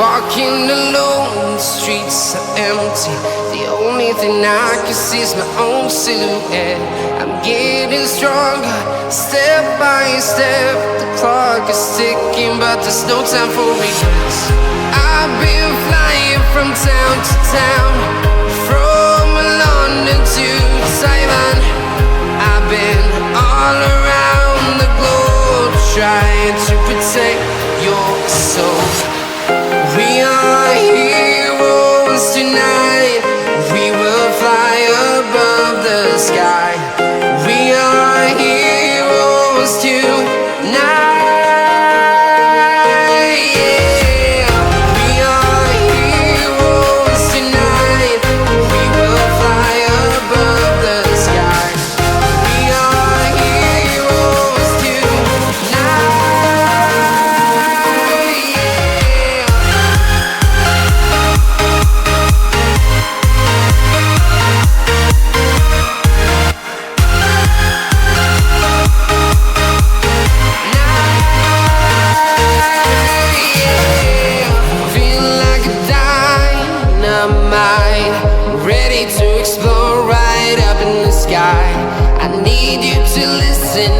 Walking alone, the streets are empty. The only thing I can see is my own silhouette. I'm getting stronger, step by step. The clock is ticking, but there's no time for regrets. I've been flying from town to town, from London to Taiwan. I've been all around the globe, trying to protect your soul. We are heroes tonight. We will fly above the sky. We are heroes tonight. Yeah. We are heroes tonight. We will fly above the sky. We are heroes tonight. Ready to explore right up in the sky. I need you to listen.